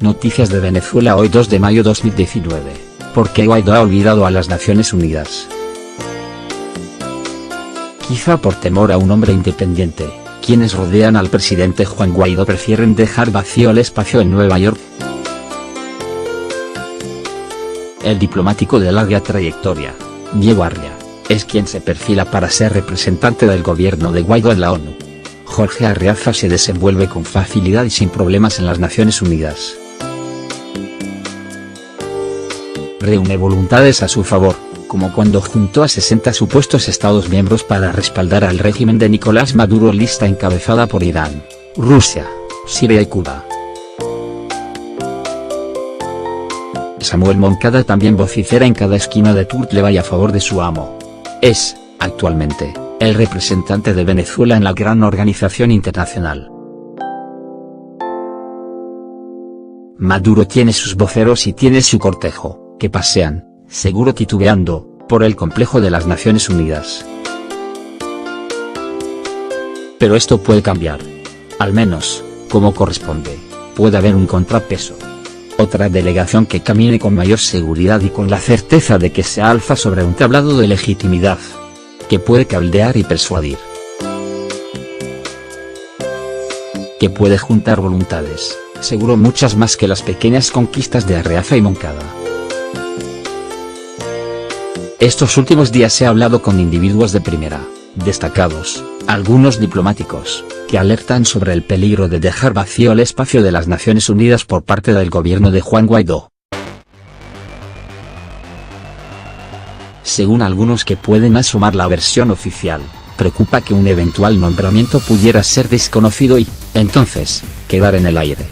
Noticias de Venezuela hoy 2 de mayo 2019. ¿Por qué Guaidó ha olvidado a las Naciones Unidas? Quizá por temor a un hombre independiente, quienes rodean al presidente Juan Guaidó prefieren dejar vacío el espacio en Nueva York. El diplomático de larga trayectoria, Diego Arria, es quien se perfila para ser representante del gobierno de Guaidó en la ONU. Jorge Arriaza se desenvuelve con facilidad y sin problemas en las Naciones Unidas. Reúne voluntades a su favor, como cuando juntó a 60 supuestos Estados miembros para respaldar al régimen de Nicolás Maduro, lista encabezada por Irán, Rusia, Siria y Cuba. Samuel Moncada también vocifera en cada esquina de Turtleva y a favor de su amo. Es, actualmente, el representante de Venezuela en la gran organización internacional. Maduro tiene sus voceros y tiene su cortejo, que pasean, seguro titubeando, por el complejo de las Naciones Unidas. Pero esto puede cambiar. Al menos, como corresponde, puede haber un contrapeso. Otra delegación que camine con mayor seguridad y con la certeza de que se alza sobre un tablado de legitimidad, que puede cabildear y persuadir, que puede juntar voluntades, seguro muchas más que las pequeñas conquistas de Arriaza y Moncada. Estos últimos días se ha hablado con individuos de primera, destacados, algunos diplomáticos, que alertan sobre el peligro de dejar vacío el espacio de las Naciones Unidas por parte del gobierno de Juan Guaidó. Según algunos que pueden asomar la versión oficial, preocupa que un eventual nombramiento pudiera ser desconocido y, entonces, quedar en el aire.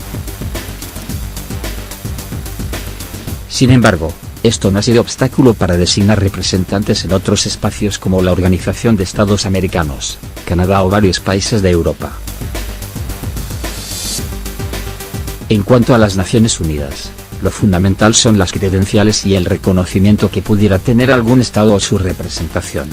Sin embargo, esto no ha sido obstáculo para designar representantes en otros espacios como la Organización de Estados Americanos, Canadá o varios países de Europa. En cuanto a las Naciones Unidas, lo fundamental son las credenciales y el reconocimiento que pudiera tener algún Estado o su representación.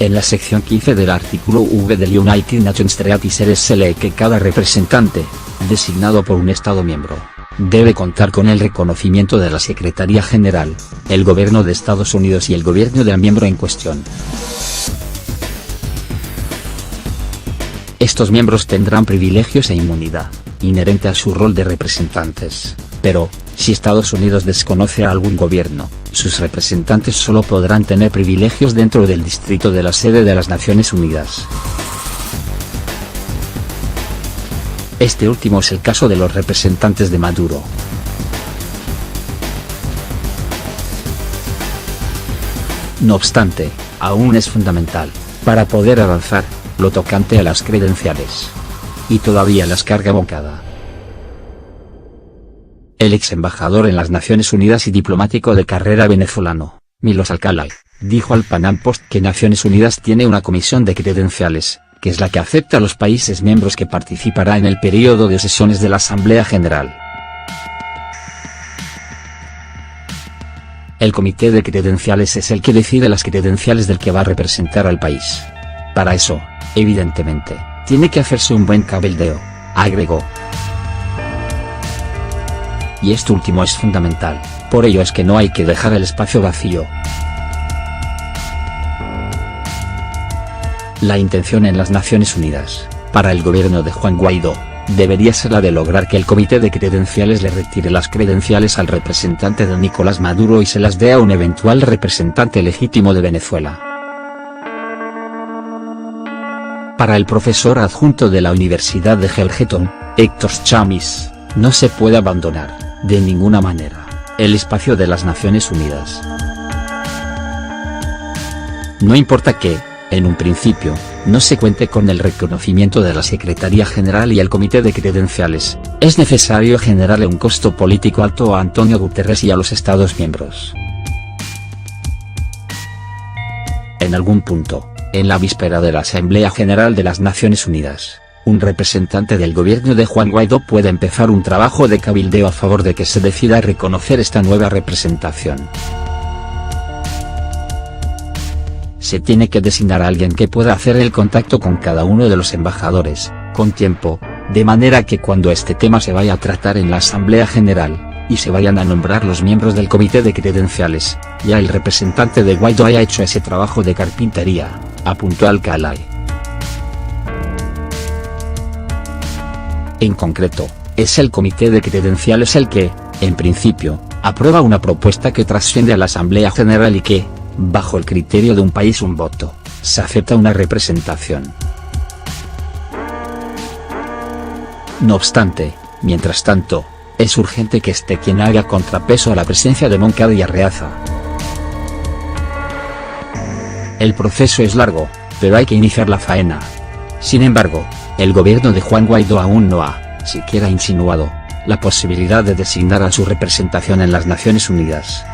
En la sección 15 del artículo V del United Nations Treaties se lee que cada representante, designado por un Estado miembro, debe contar con el reconocimiento de la Secretaría General, el Gobierno de Estados Unidos y el gobierno del miembro en cuestión. Estos miembros tendrán privilegios e inmunidad, inherente a su rol de representantes, pero, si Estados Unidos desconoce a algún gobierno, sus representantes solo podrán tener privilegios dentro del distrito de la sede de las Naciones Unidas. Este último es el caso de los representantes de Maduro. No obstante, aún es fundamental, para poder avanzar, lo tocante a las credenciales. Y todavía las carga Moncada. El ex embajador en las Naciones Unidas y diplomático de carrera venezolano, Milos Alcalá, dijo al Panam Post que Naciones Unidas tiene una comisión de credenciales, que es la que acepta a los países miembros que participará en el período de sesiones de la Asamblea General. El comité de credenciales es el que decide las credenciales del que va a representar al país. Para eso, evidentemente, tiene que hacerse un buen cabildeo, agregó. Y esto último es fundamental, por ello es que no hay que dejar el espacio vacío. La intención en las Naciones Unidas, para el gobierno de Juan Guaidó, debería ser la de lograr que el comité de credenciales le retire las credenciales al representante de Nicolás Maduro y se las dé a un eventual representante legítimo de Venezuela. Para el profesor adjunto de la Universidad de Georgetown, Héctor Chamis, no se puede abandonar, de ninguna manera, el espacio de las Naciones Unidas. No importa que, en un principio, no se cuente con el reconocimiento de la Secretaría General y el Comité de Credenciales, es necesario generarle un costo político alto a Antonio Guterres y a los Estados miembros. En algún punto, en la víspera de la Asamblea General de las Naciones Unidas, un representante del gobierno de Juan Guaidó puede empezar un trabajo de cabildeo a favor de que se decida reconocer esta nueva representación. Se tiene que designar a alguien que pueda hacer el contacto con cada uno de los embajadores, con tiempo, de manera que cuando este tema se vaya a tratar en la Asamblea General, y se vayan a nombrar los miembros del comité de credenciales, ya el representante de Guaidó haya hecho ese trabajo de carpintería, apuntó Alcalay. En concreto, es el comité de credenciales el que, en principio, aprueba una propuesta que trasciende a la Asamblea General y que, bajo el criterio de un país un voto, se acepta una representación. No obstante, mientras tanto, es urgente que esté quien haga contrapeso a la presencia de Moncada y Arreaza. El proceso es largo, pero hay que iniciar la faena. Sin embargo, el gobierno de Juan Guaidó aún no ha, siquiera insinuado, la posibilidad de designar a su representación en las Naciones Unidas.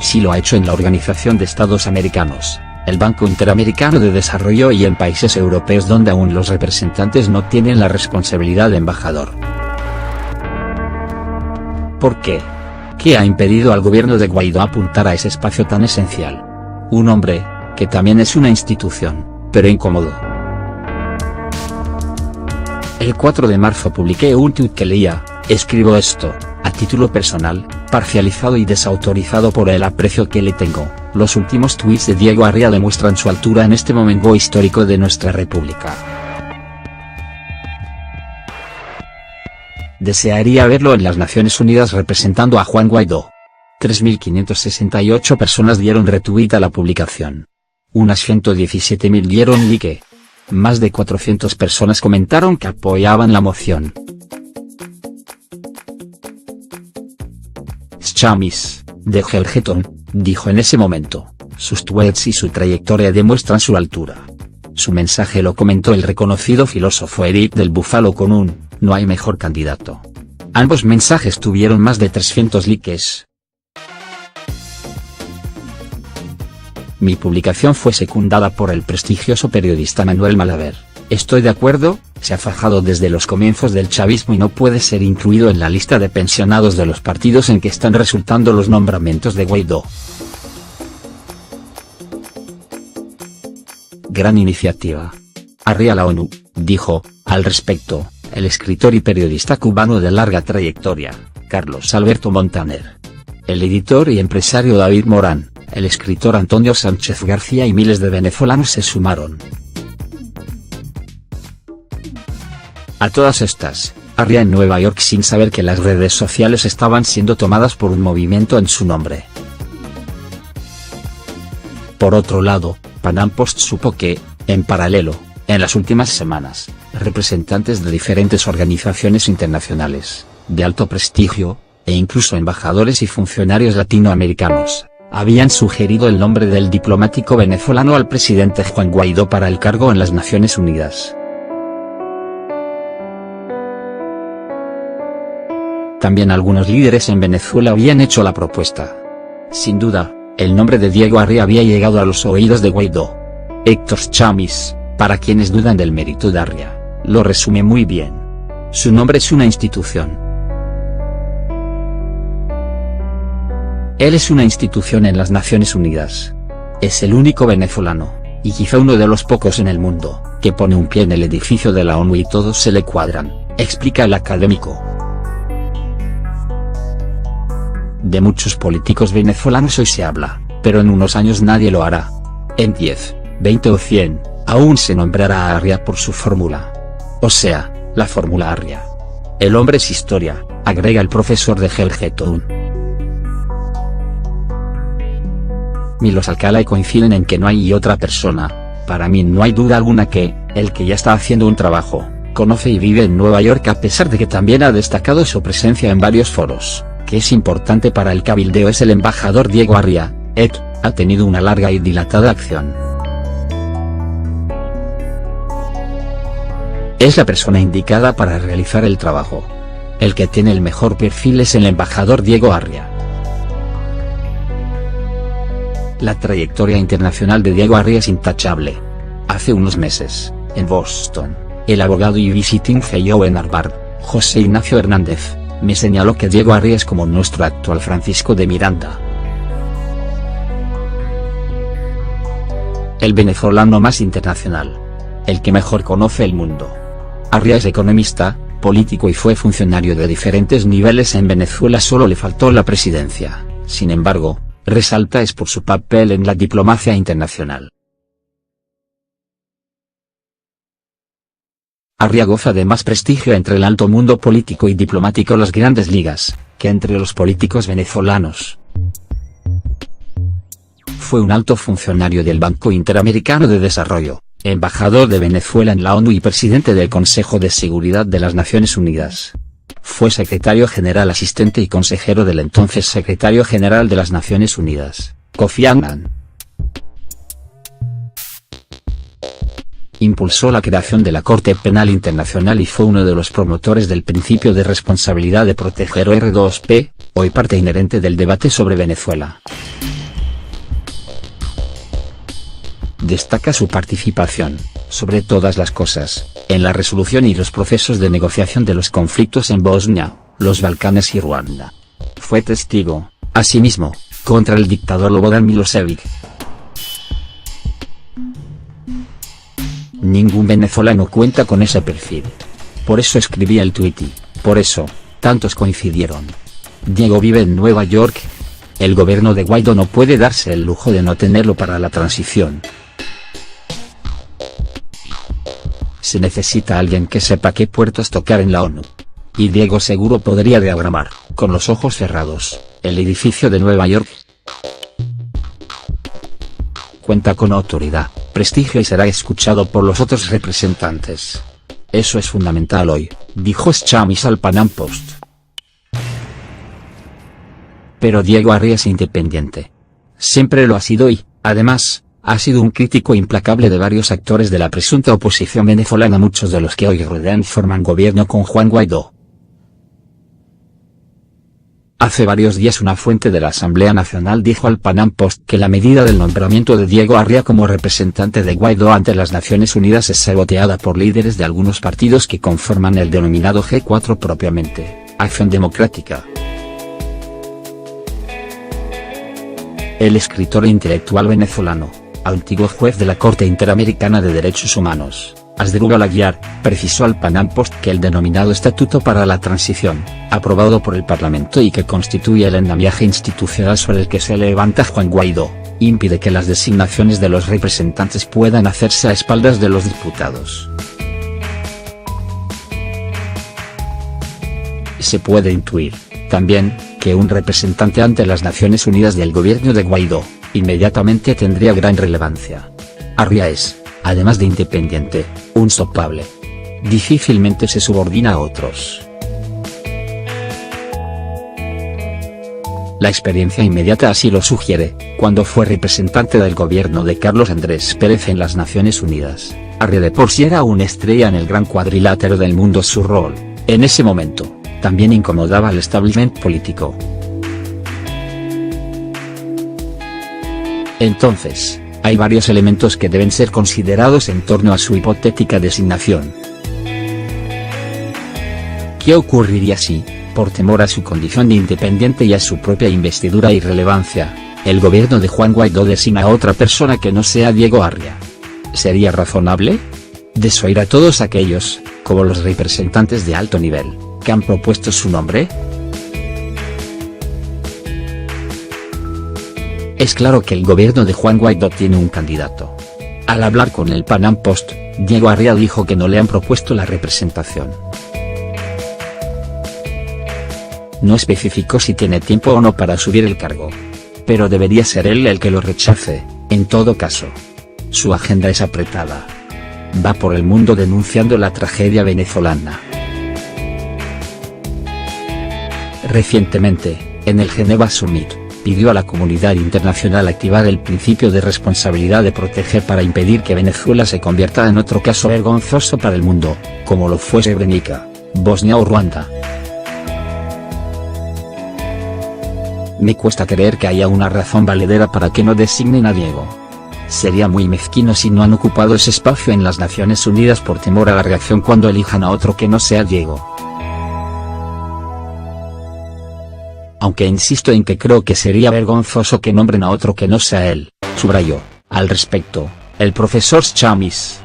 Sí lo ha hecho en la Organización de Estados Americanos, el Banco Interamericano de Desarrollo y en países europeos donde aún los representantes no tienen la responsabilidad de embajador. ¿Por qué? ¿Qué ha impedido al gobierno de Guaidó apuntar a ese espacio tan esencial? Un hombre, que también es una institución, pero incómodo. El 4 de marzo publiqué un tuit que leía: escribo esto, a título personal, parcializado y desautorizado por el aprecio que le tengo. Los últimos tuits de Diego Arria demuestran su altura en este momento histórico de nuestra república. Desearía verlo en las Naciones Unidas representando a Juan Guaidó. 3.568 personas dieron retweet a la publicación. Unas 117.000 dieron like. Más de 400 personas comentaron que apoyaban la moción. Chamis, de Gelgeton, dijo en ese momento: sus tweets y su trayectoria demuestran su altura. Su mensaje lo comentó el reconocido filósofo Eric del Búfalo con un: no hay mejor candidato. Ambos mensajes tuvieron más de 300 likes. Mi publicación fue secundada por el prestigioso periodista Manuel Malaver. Estoy de acuerdo, se ha fajado desde los comienzos del chavismo y no puede ser incluido en la lista de pensionados de los partidos en que están resultando los nombramientos de Guaidó. Gran iniciativa. Arria la ONU, dijo, al respecto, el escritor y periodista cubano de larga trayectoria, Carlos Alberto Montaner. El editor y empresario David Morán, el escritor Antonio Sánchez García y miles de venezolanos se sumaron. A todas estas, Arria en Nueva York sin saber que las redes sociales estaban siendo tomadas por un movimiento en su nombre. Por otro lado, Panam Post supo que, en paralelo, en las últimas semanas, representantes de diferentes organizaciones internacionales, de alto prestigio, e incluso embajadores y funcionarios latinoamericanos, habían sugerido el nombre del diplomático venezolano al presidente Juan Guaidó para el cargo en las Naciones Unidas. También algunos líderes en Venezuela habían hecho la propuesta. Sin duda, el nombre de Diego Arria había llegado a los oídos de Guaidó. Héctor Chamis, para quienes dudan del mérito de Arria, lo resume muy bien. Su nombre es una institución. Él es una institución en las Naciones Unidas. Es el único venezolano, y quizá uno de los pocos en el mundo, que pone un pie en el edificio de la ONU y todos se le cuadran, explica el académico. De muchos políticos venezolanos hoy se habla, pero en unos años nadie lo hará. En 10, 20 o 100, aún se nombrará a Arria por su fórmula. O sea, la fórmula Arria. El hombre es historia, agrega el profesor de Gelgeton. Milos Alcalay coinciden en que no hay otra persona, para mí no hay duda alguna que, el que ya está haciendo un trabajo, conoce y vive en Nueva York a pesar de que también ha destacado su presencia en varios foros, que es importante para el cabildeo es el embajador Diego Arria, ha tenido una larga y dilatada acción. Es la persona indicada para realizar el trabajo. El que tiene el mejor perfil es el embajador Diego Arria. La trayectoria internacional de Diego Arria es intachable. Hace unos meses, en Boston, el abogado y visiting fellow en Harvard, José Ignacio Hernández, me señaló que Diego Arria es como nuestro actual Francisco de Miranda. El venezolano más internacional. el que mejor conoce el mundo. Arria es economista, político y fue funcionario de diferentes niveles en Venezuela. Solo le faltó la presidencia, sin embargo, resalta es por su papel en la diplomacia internacional. Arria goza de más prestigio entre el alto mundo político y diplomático, las grandes ligas, que entre los políticos venezolanos. Fue un alto funcionario del Banco Interamericano de Desarrollo, embajador de Venezuela en la ONU y presidente del Consejo de Seguridad de las Naciones Unidas. Fue secretario general asistente y consejero del entonces secretario general de las Naciones Unidas, Kofi Annan. Impulsó la creación de la Corte Penal Internacional y fue uno de los promotores del principio de responsabilidad de proteger R2P, hoy parte inherente del debate sobre Venezuela. Destaca su participación, sobre todas las cosas, en la resolución y los procesos de negociación de los conflictos en Bosnia, los Balcanes y Ruanda. Fue testigo, asimismo, contra el dictador Slobodan Milošević. Ningún venezolano cuenta con ese perfil. Por eso escribía el tuit y, por eso, tantos coincidieron. Diego vive en Nueva York. El gobierno de Guaidó no puede darse el lujo de no tenerlo para la transición. Se necesita alguien que sepa qué puertos tocar en la ONU. Y Diego seguro podría diagramar, con los ojos cerrados, el edificio de Nueva York. Cuenta con autoridad, prestigio y será escuchado por los otros representantes. Eso es fundamental hoy, dijo Chamis al Panam Post. Pero Diego Arria es independiente. Siempre lo ha sido y, además, ha sido un crítico implacable de varios actores de la presunta oposición venezolana, muchos de los que hoy rodean y forman gobierno con Juan Guaidó. Hace varios días una fuente de la Asamblea Nacional dijo al Panam Post que la medida del nombramiento de Diego Arria como representante de Guaidó ante las Naciones Unidas es saboteada por líderes de algunos partidos que conforman el denominado G4, propiamente, Acción Democrática. El escritor e intelectual venezolano, antiguo juez de la Corte Interamericana de Derechos Humanos, Asdrúbal Aguiar, precisó al Panam Post que el denominado Estatuto para la Transición, aprobado por el Parlamento y que constituye el andamiaje institucional sobre el que se levanta Juan Guaidó, impide que las designaciones de los representantes puedan hacerse a espaldas de los diputados. Se puede intuir, también, que un representante ante las Naciones Unidas del gobierno de Guaidó, inmediatamente tendría gran relevancia. Arria es, además de independiente, un sopable. Difícilmente se subordina a otros. La experiencia inmediata así lo sugiere, cuando fue representante del gobierno de Carlos Andrés Pérez en las Naciones Unidas, Arria de por sí era una estrella en el gran cuadrilátero del mundo. Su rol, en ese momento, también incomodaba al establishment político. Entonces, hay varios elementos que deben ser considerados en torno a su hipotética designación. ¿Qué ocurriría si, por temor a su condición de independiente y a su propia investidura y relevancia, el gobierno de Juan Guaidó designa a otra persona que no sea Diego Arria? ¿Sería razonable? ¿Desoír a todos aquellos, como los representantes de alto nivel, que han propuesto su nombre? Es claro que el gobierno de Juan Guaidó tiene un candidato. Al hablar con el Panam Post, Diego Arria dijo que no le han propuesto la representación. No especificó si tiene tiempo o no para subir el cargo. Pero debería ser él el que lo rechace, en todo caso. Su agenda es apretada. Va por el mundo denunciando la tragedia venezolana. Recientemente, en el Geneva Summit, pidió a la comunidad internacional activar el principio de responsabilidad de proteger para impedir que Venezuela se convierta en otro caso vergonzoso para el mundo, como lo fue Srebrenica, Bosnia o Ruanda. Me cuesta creer que haya una razón valedera para que no designen a Diego. Sería muy mezquino si no han ocupado ese espacio en las Naciones Unidas por temor a la reacción cuando elijan a otro que no sea Diego. Aunque insisto en que creo que sería vergonzoso que nombren a otro que no sea él, subrayó, al respecto, el profesor Chamis.